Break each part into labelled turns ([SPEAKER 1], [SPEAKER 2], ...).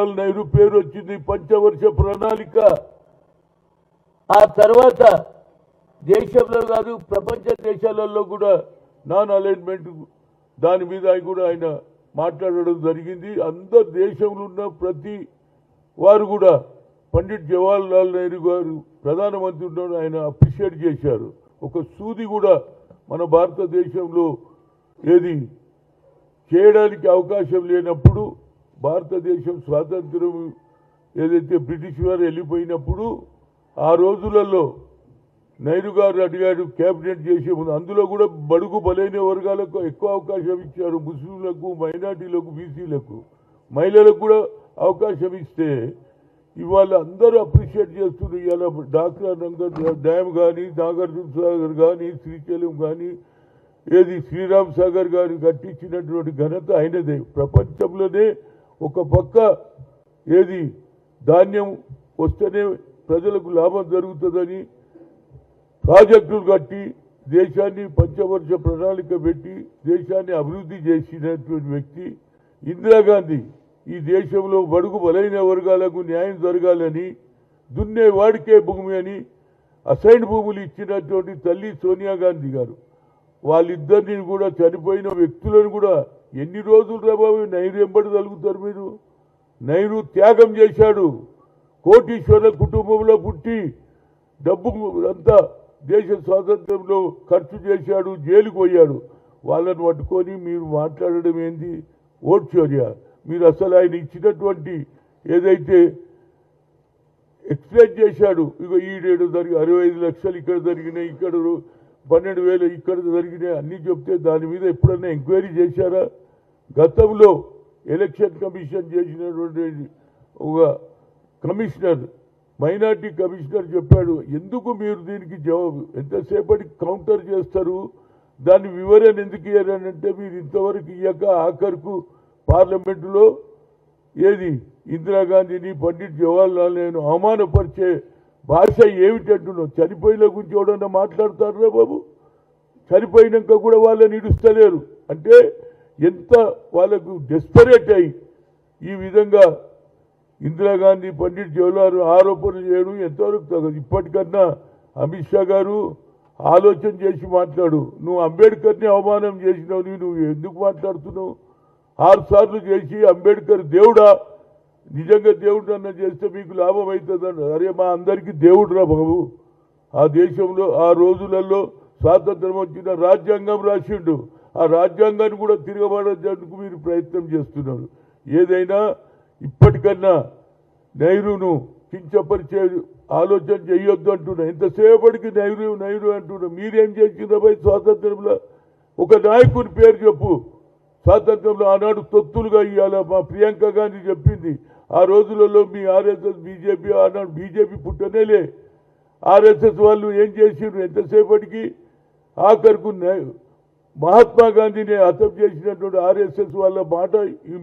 [SPEAKER 1] జవహర్లాల్ నెహ్రూ పేరు వచ్చింది, పంచవర్ష ప్రణాళిక. ఆ తర్వాత దేశంలో కాదు ప్రపంచ దేశాలలో కూడా నాన్ అలైన్మెంట్ దాని మీద కూడా ఆయన మాట్లాడడం జరిగింది. అందరు దేశంలో ఉన్న ప్రతి వారు కూడా పండిట్ జవహర్లాల్ నెహ్రూ గారు ప్రధానమంత్రి ఉండడం ఆయన అప్రిషియేట్ చేశారు. ఒక సూది కూడా మన భారతదేశంలో ఏది చేయడానికి అవకాశం లేనప్పుడు, భారతదేశం స్వాతంత్రం ఏదైతే బ్రిటిష్ వారు వెళ్ళిపోయినప్పుడు ఆ రోజులలో నెహ్రూ గారు అడిగాడు క్యాబినెట్ చేసే ముందు. అందులో కూడా బడుగు బలైన వర్గాలకు ఎక్కువ అవకాశం ఇచ్చారు. ముస్లింలకు, మైనార్టీలకు, బీసీలకు, మహిళలకు కూడా అవకాశం ఇస్తే ఇవాళ అందరూ అప్రిషియేట్ చేస్తున్నారు. ఇవాళ డాక్టర్ నంగర్ డ్యామ్ కానీ, నాగార్జున సాగర్ కానీ, శ్రీశైలం కానీ, ఏది శ్రీరామ్ సాగర్ గారు కట్టించినటువంటి ఘనత ఆయనదే. ప్రపంచంలోనే ఒక పక్క ఏది ధాన్యం వస్తేనే ప్రజలకు లాభం జరుగుతుందని ప్రాజెక్టులు కట్టి దేశాన్ని పంచవర్ష ప్రణాళిక పెట్టి దేశాన్ని అభివృద్ధి చేసినటువంటి వ్యక్తి ఇందిరాగాంధీ. ఈ దేశంలో బడుగు బలైన వర్గాలకు న్యాయం జరగాలని, దున్నే వాడికే భూమి అని అసైన్ భూములు ఇచ్చినటువంటి తల్లి సోనియా గాంధీ గారు. వాళ్ళిద్దరిని కూడా చనిపోయిన వ్యక్తులను కూడా ఎన్ని రోజులు రాబాబు నెహ్రూ ఎంబడి తలుగుతారు మీరు? నెహ్రూ త్యాగం చేశాడు. కోటీశ్వరుల కుటుంబంలో పుట్టి డబ్బు అంతా దేశ స్వాతంత్రంలో ఖర్చు చేశాడు, జైలుకు పోయాడు. వాళ్ళని పట్టుకొని మీరు మాట్లాడడం ఏంది? ఓట్ చర్య. మీరు అసలు ఆయన ఇచ్చినటువంటి ఏదైతే ఎక్స్ప్లెయిన్ చేశాడు, ఇక ఈడేడు జరిగి 65 లక్షలు ఇక్కడ జరిగినాయి, ఇక్కడ 12,000 ఇక్కడ జరిగినాయి అన్నీ చెప్తే దాని మీద ఎప్పుడన్నా ఎంక్వైరీ చేశారా? గతంలో ఎలక్షన్ కమిషన్ చేసినటువంటి ఒక కమిషనర్, మైనార్టీ కమిషనర్ చెప్పాడు, ఎందుకు మీరు దీనికి జవాబు ఎంతసేపటికి కౌంటర్ చేస్తారు, దాని వివరణ ఎందుకు ఇయ్యారంటే మీరు ఇంతవరకు ఇయ్యక ఆఖరుకు పార్లమెంటులో ఏది ఇందిరాగాంధీని పండిట్ జవహర్లాల్ నెహ్రూ అవమానపరిచే భాష ఏమిటంటున్నావు? చనిపోయిన గురించి ఎవడన్నా మాట్లాడతారా బాబు? చనిపోయినాక కూడా వాళ్ళని ఇడుస్తలేరు అంటే ఎంత వాళ్ళకు డెస్పరేట్ అయ్యి ఈ విధంగా ఇందిరాగాంధీ పండిట్ జవహర్లాల్ ఆరోపణలు చేయడం ఎంతవరకు తగదు. ఇప్పటికన్నా అమిత్ షా గారు ఆలోచన చేసి మాట్లాడు. నువ్వు అంబేద్కర్ని అవమానం చేసినావు, నువ్వు ఎందుకు మాట్లాడుతున్నావు? 6 సార్లు చేసి అంబేద్కర్ దేవుడా, నిజంగా దేవుడు అన్న చేస్తే మీకు లాభం అవుతుందన్న. అరే మా అందరికీ దేవుడు రా బాబు. ఆ దేశంలో ఆ రోజులలో స్వాతంత్రం వచ్చిన రాజ్యాంగం రాసిండు. ఆ రాజ్యాంగాన్ని కూడా తిరగబడేందుకు మీరు ప్రయత్నం చేస్తున్నారు. ఏదైనా ఇప్పటికన్నా నెహ్రూను కించపరిచే ఆలోచన చేయొద్దు అంటున్నా. ఎంతసేపటికి నెహ్రూ నెహ్రూ అంటున్నా. మీరేం చేసిండ్రా స్వాతంత్రంలో? ఒక నాయకుని పేరు చెప్పు. స్వాతంత్రంలో ఆనాడు తొత్తులుగా ఇవ్వాల మా ప్రియాంక గాంధీ చెప్పింది. ఆ రోజులలో మీ ఆర్ఎస్ఎస్ బీజేపీ, ఆనాడు బీజేపీ పుట్టనేలే. ఆర్ఎస్ఎస్ వాళ్ళు ఏం చేసిండ్రు? ఎంతసేపటికి ఆఖరుకు మహాత్మా గాంధీని హతం చేసినటువంటి ఆర్ఎస్ఎస్ వాళ్ళ మాట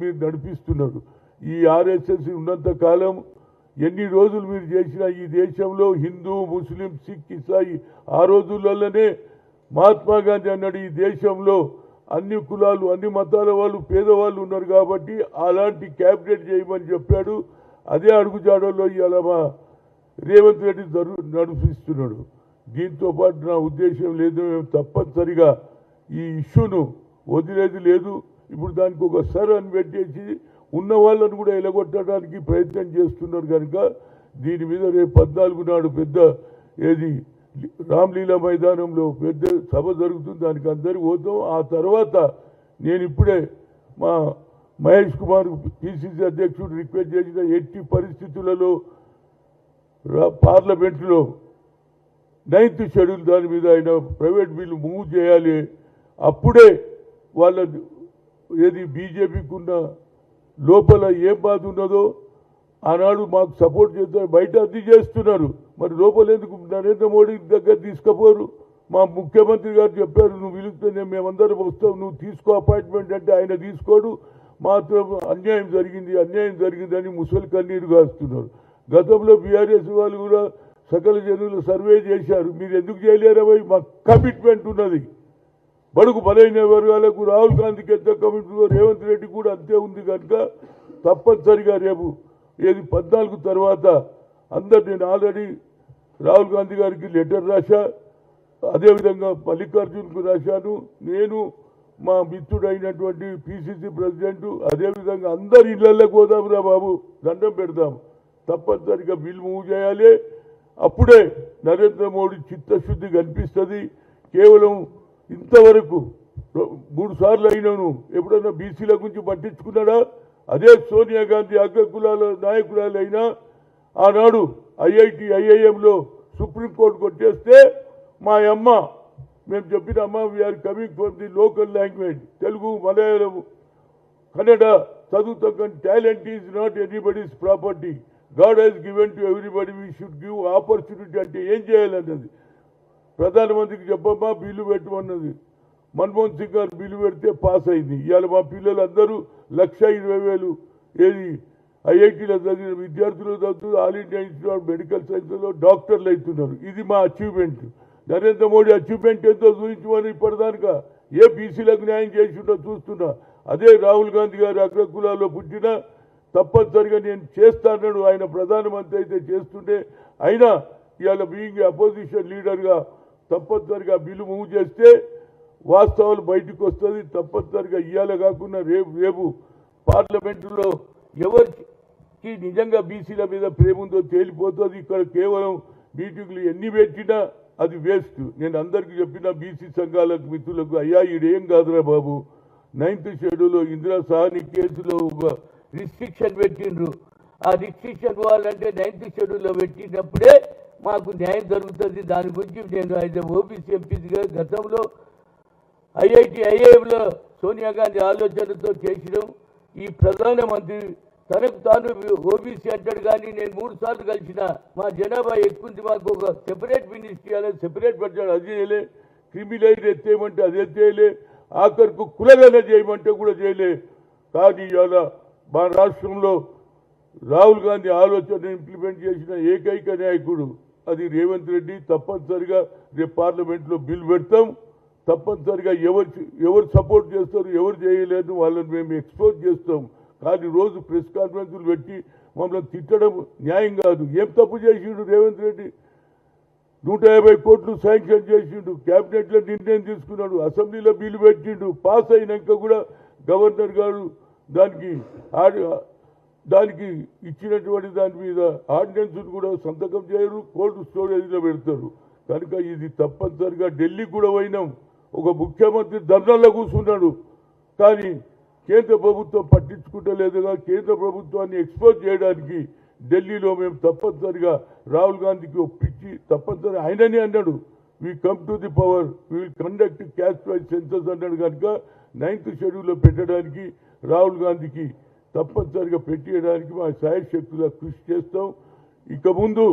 [SPEAKER 1] మీరు నడిపిస్తున్నారు. ఈ ఆర్ఎస్ఎస్ ఉన్నంత కాలం ఎన్ని రోజులు మీరు చేసినా ఈ దేశంలో హిందూ, ముస్లిం, సిక్, ఇసాయి ఆ రోజులలోనే మహాత్మా గాంధీ అన్నాడు ఈ దేశంలో అన్ని కులాలు, అన్ని మతాల వాళ్ళు, పేదవాళ్ళు ఉన్నారు కాబట్టి అలాంటి క్యాబినెట్ చేయమని చెప్పాడు. అదే అడుగుజాడల్లో ఇవాళ మా రేవంత్ రెడ్డి నడిపిస్తున్నాడు. దీంతో పాటు నా ఉద్దేశం లేదు, మేము తప్పనిసరిగా ఈ ఇష్యూను వదిలేది లేదు. ఇప్పుడు దానికి ఒక సర్ అని పెట్టేసి ఉన్న వాళ్ళను కూడా ఎలగొట్టడానికి ప్రయత్నం చేస్తున్నారు కనుక దీని మీద రేపు 14 నాడు పెద్ద ఏది రామ్లీలా మైదానంలో పెద్ద సభ జరుగుతుంది. దానికి అందరికీ పోతాం. ఆ తర్వాత నేను ఇప్పుడే మా మహేష్ కుమార్ పిసిసి అధ్యక్షుడు రిక్వెస్ట్ చేసిన ఎట్టి పరిస్థితులలో పార్లమెంటులో 9th షెడ్యూల్ దాని మీద ఆయన ప్రైవేట్ బిల్లు మూవ్ చేయాలి. అప్పుడే వాళ్ళ ఏది బీజేపీకి ఉన్న లోపల ఏం బాధ ఉన్నదో ఆనాడు మాకు సపోర్ట్ చేస్తారు, బయట అది చేస్తున్నారు. మరి లోపల ఎందుకు నరేంద్ర మోడీ దగ్గర తీసుకుపోరు? మా ముఖ్యమంత్రి గారు చెప్పారు, నువ్వు పిలుస్తే మేమందరం వస్తాం, నువ్వు తీసుకో అపాయింట్మెంట్ అంటే ఆయన తీసుకోడు. మాత్రం అన్యాయం జరిగిందని ముసలి కన్నీరు కాస్తున్నారు. గతంలో బీఆర్ఎస్ వాళ్ళు కూడా సకల జనులు సర్వే చేశారు. మీరు ఎందుకు చేయలేరా? మా కమిట్మెంట్ ఉన్నది. బడుగు బలైన వర్గాలకు రాహుల్ గాంధీకి ఎంత కమిట్మెంట్, రేవంత్ రెడ్డి కూడా అంతే ఉంది కనుక తప్పనిసరిగా రేపు ఏది 14 తర్వాత అందరు నేను ఆల్రెడీ రాహుల్ గాంధీ గారికి లెటర్ రాశా, అదేవిధంగా మల్లికార్జున్కు రాశాను, నేను మా మిత్రుడైనటువంటి పిసిసి ప్రెసిడెంట్, అదేవిధంగా అందరి ఇళ్లలోకి పోదాంరా బాబు, దండం పెడదాం, తప్పనిసరిగా బిల్ మూవ్ చేయాలి. అప్పుడే నరేంద్ర మోడీ చిత్తశుద్ధి కనిపిస్తుంది. కేవలం ఇంతవరకు 3 సార్లు అయినాను, ఎప్పుడన్నా బీసీల గురించి పట్టించుకున్నాడా? అదే సోనియా గాంధీ అగ్రకులాల నాయకురాలైనా ఆనాడు ఐఐఎంలో సుప్రీంకోర్టు కొట్టేస్తే మా అమ్మ మేము చెప్పిన అమ్మ we are coming from the local language, Telugu, Malayalam, Kannada చదువుతాం, కానీ talent is not anybody's property, God has given to everybody, we should give opportunity. అంటే ఏం చేయాలన్నది ప్రధానమంత్రికి చెప్పమ్మా, బిల్లు పెట్టమన్నది. మన్మోహన్ సింగ్ గారు బిల్లు పెడితే పాస్ అయింది. ఇవాళ మా పిల్లలందరూ 1,20,000 ఏది ఐఐటీలో చదివిన విద్యార్థులు చదువుతూ all India institute of medical సైన్స్లో డాక్టర్లు అవుతున్నారు. ఇది మా అచీవ్మెంట్. నరేంద్ర మోడీ అచీవ్మెంట్ ఎంతో చూపించమని ఇప్పటిదానికా ఏ బీసీలకు న్యాయం చేసిండో చూస్తున్నా. అదే రాహుల్ గాంధీ గారు అగ్రకులాల్లో పుట్టినా తప్పనిసరిగా నేను చేస్తానన్నాడు. ఆయన ప్రధానమంత్రి అయితే చేస్తుంటే, అయినా ఇవాళ బీయింగ్ అపోజిషన్ లీడర్గా తప్పనిసరిగా బిల్లు మూవ్ చేస్తే వాస్తవాలు బయటకు వస్తుంది. తప్పనిసరిగా ఇవాళ కాకుండా రేపు పార్లమెంటులో ఎవరికి నిజంగా బీసీల మీద ప్రేమ ఉందో తేలిపోతుంది. ఇక్కడ కేవలం మీటింగ్లు ఎన్ని పెట్టినా అది వేస్ట్. నేను అందరికీ చెప్పిన బీసీ సంఘాలకు మిత్రులకు, అయ్యా ఈడేం కాదురా బాబు, 9th షెడ్యూల్లో ఇందిరా సాహని కేసులో ఒక రిస్ట్రిక్షన్ పెట్టిండ్రు. ఆ రిస్ట్రిక్షన్ పోవాలంటే 9th షెడ్యూల్లో పెట్టినప్పుడే మాకు న్యాయం జరుగుతుంది. దాని గురించి నేను అయితే ఓబీసీ ఎంపీగా గతంలో ఐఐఎంలో సోనియా గాంధీ ఆలోచనతో చేసినాం. ఈ ప్రధానమంత్రి తనకు తాను ఓబీసీ అంటాడు, కానీ నేను 3 సార్లు కలిసిన మా జనాభా ఎక్కువ, మాకు ఒక సెపరేట్ మినిస్ట్రీ అలా సెపరేట్ బడ్జెట్ అది చేయలే, క్రిమినల్ ఎత్తేయమంటే అది ఎత్తేయలే, ఆఖరికి కులగన చేయమంటే కూడా చేయలే. కానీ ఇవాళ మా రాష్ట్రంలో రాహుల్ గాంధీ ఆలోచన ఇంప్లిమెంట్ చేసిన ఏకైక నాయకుడు అది రేవంత్ రెడ్డి. తప్పనిసరిగా రేపు పార్లమెంట్లో బిల్ పెడతాం. తప్పనిసరిగా ఎవరు సపోర్ట్ చేస్తారు, ఎవరు చేయలేరు వాళ్ళని మేము ఎక్స్పోజ్ చేస్తాం. కానీ రోజు ప్రెస్ కాన్ఫరెన్సులు పెట్టి మమ్మల్ని తిట్టడం న్యాయం కాదు. ఏం తప్పు చేసిండు రేవంత్ రెడ్డి? 150 కోట్లు శాంక్షన్ చేసిండు, క్యాబినెట్లో నిర్ణయం తీసుకున్నాడు, అసెంబ్లీలో బిల్లు పెట్టిండు, పాస్ అయినాక కూడా గవర్నర్ గారు దానికి ఇచ్చినటువంటి దాని మీద ఆర్డినెన్స్ కూడా సంతకం చేయరు, కోల్డ్ స్టోరేజ్లో పెడతారు. కనుక ఇది తప్పనిసరిగా ఢిల్లీకి కూడా పోయినాం, ఒక ముఖ్యమంత్రి ధర్నాల్లో కూర్చున్నాడు, కానీ కేంద్ర ప్రభుత్వం పట్టించుకుంటలేదుగా. కేంద్ర ప్రభుత్వాన్ని ఎక్స్పోజ్ చేయడానికి ఢిల్లీలో మేము తప్పనిసరిగా రాహుల్ గాంధీకి ఒప్పించి తప్పనిసరి ఆయననే అన్నాడు, we come to the power, we will conduct caste wise census అన్నాడు. కనుక 9th షెడ్యూల్లో పెట్టడానికి రాహుల్ గాంధీకి తప్పనిసరిగా పెట్టేయడానికి మా శాయశక్తులా కృషి చేస్తాం. ఇక ముందు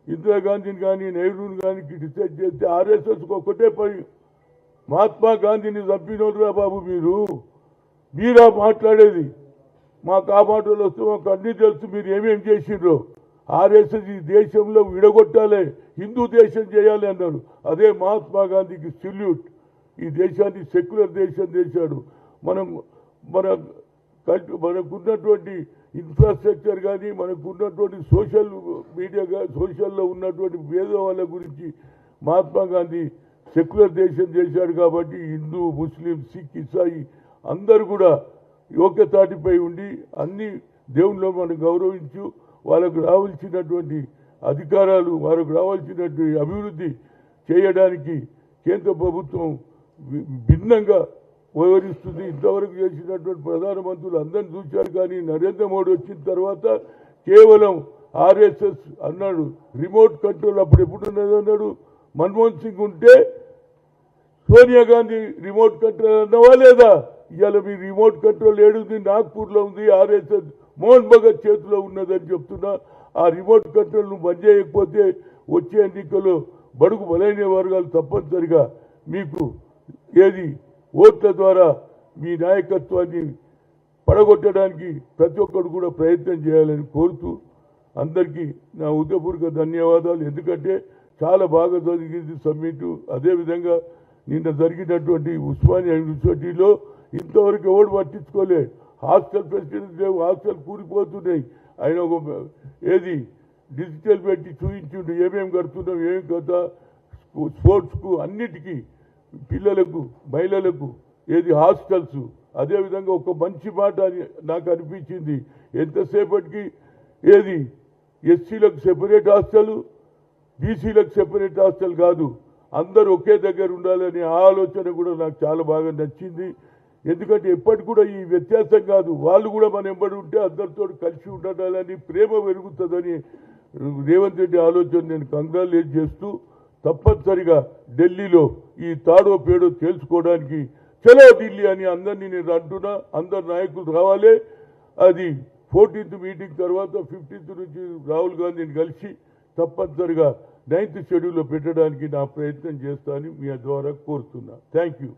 [SPEAKER 1] ఇందిరాగాంధీని కానీ నెహ్రూని కానీ డిసైడ్ చేస్తే ఆర్ఎస్ఎస్కి ఒక్కటే పని, మహాత్మా గాంధీని చంపినోడురా బాబు మీరా మాట్లాడేది. మాకు ఆ మాటలు వస్తే మాకు అన్నీ తెలుసు మీరు ఏమేమి చేసిండ్రో. ఆర్ఎస్ఎస్ ఈ దేశంలో విడగొట్టాలి, హిందూ దేశం చేయాలి అన్నారు. అదే మహాత్మా గాంధీకి సెల్యూట్. ఈ దేశాన్ని సెక్యులర్ దేశం చేశాడు. మనకున్నటువంటి ఇన్ఫ్రాస్ట్రక్చర్ కానీ, మనకున్నటువంటి సోషల్ మీడియా సోషల్లో ఉన్నటువంటి భేదవాళ్ళ గురించి మహాత్మా గాంధీ సెక్యులర్ దేశం చేశాడు. కాబట్టి హిందూ, ముస్లిం, సిక్, ఇసాయి అందరూ కూడా యోగ్యతాటిపై ఉండి అన్ని దేవుళ్ళు మనం గౌరవించు, వాళ్ళకు రావాల్సినటువంటి అధికారాలు, వాళ్ళకు రావాల్సినటువంటి అభివృద్ధి చేయడానికి కేంద్ర ప్రభుత్వం భిన్నంగా వ్యవహరిస్తుంది. ఇంతవరకు చేసినటువంటి ప్రధానమంత్రులు అందరిని చూశారు, కానీ నరేంద్ర మోడీ వచ్చిన తర్వాత కేవలం ఆర్ఎస్ఎస్ అన్నాడు, రిమోట్ కంట్రోల్ అప్పుడు ఎప్పుడున్నది అన్నాడు. మన్మోహన్ సింగ్ ఉంటే సోనియా గాంధీ రిమోట్ కంట్రోల్ అన్నవా లేదా? ఇవాళ మీ రిమోట్ కంట్రోల్ ఏడుంది? నాగ్పూర్లో ఉంది. ఆర్ఎస్ఎస్ మోహన్ భగత్ చేతిలో ఉన్నదని చెప్తున్నా. ఆ రిమోట్ కంట్రోల్ను బంద్ చేయకపోతే వచ్చే ఎన్నికల్లో బడుగు బలైన వర్గాలు తప్పనిసరిగా మీకు ఏది ఓట్ల ద్వారా మీ నాయకత్వాన్ని పడగొట్టడానికి ప్రతి ఒక్కరు కూడా ప్రయత్నం చేయాలని కోరుతూ అందరికీ నా హృదయపూర్వక ధన్యవాదాలు. ఎందుకంటే చాలా బాగా జరిగింది సమ్మిట్. అదేవిధంగా నిన్న జరిగినటువంటి ఉస్మానియా యూనివర్సిటీలో ఇంతవరకు ఎవరు పట్టించుకోలే. హాస్టల్ ఫెసిలిటీస్ లేవు, హాస్టల్ కూలిపోతున్నాయి. ఆయన ఒక ఏది డిజిటల్ పెట్టి చూపించుండు ఏమేమి కడుతున్నాం ఏం కదా స్పోర్ట్స్కు అన్నిటికీ పిల్లలకు మహిళలకు ఏది హాస్టల్స్ అదేవిధంగా ఒక మంచి మాట అని నాకు అనిపించింది ఎంతసేపటికి ఏది ఎస్సీలకు సెపరేట్ హాస్టల్ బీసీలకు సెపరేట్ హాస్టల్ కాదు అందరూ ఒకే దగ్గర ఉండాలనే ఆలోచన కూడా నాకు చాలా బాగా నచ్చింది ఎందుకంటే ఎప్పటికి కూడా ఈ వ్యత్యాసం కాదు వాళ్ళు కూడా మన ఎంబడి ఉంటే అందరితో కలిసి ఉండాలని ప్రేమ పెరుగుతుందని రేవంత్ రెడ్డి ఆలోచన నేను కంగ్రాచులేట్ చేస్తూ తప్పనిసరిగా ఢిల్లీలో ఈ తాడో పేడో తెలుసుకోవడానికి చలో ఢిల్లీ అని అందరినీ నేను అంటున్నా అందరు నాయకులు రావాలి అది 14th మీటింగ్ తర్వాత 15th నుంచి రాహుల్ గాంధీని కలిసి తప్పనిసరిగా 9th షెడ్యూల్లో పెట్టడానికి నా ప్రయత్నం చేస్తానని మీ ద్వారా కోరుతున్నా థ్యాంక్ యూ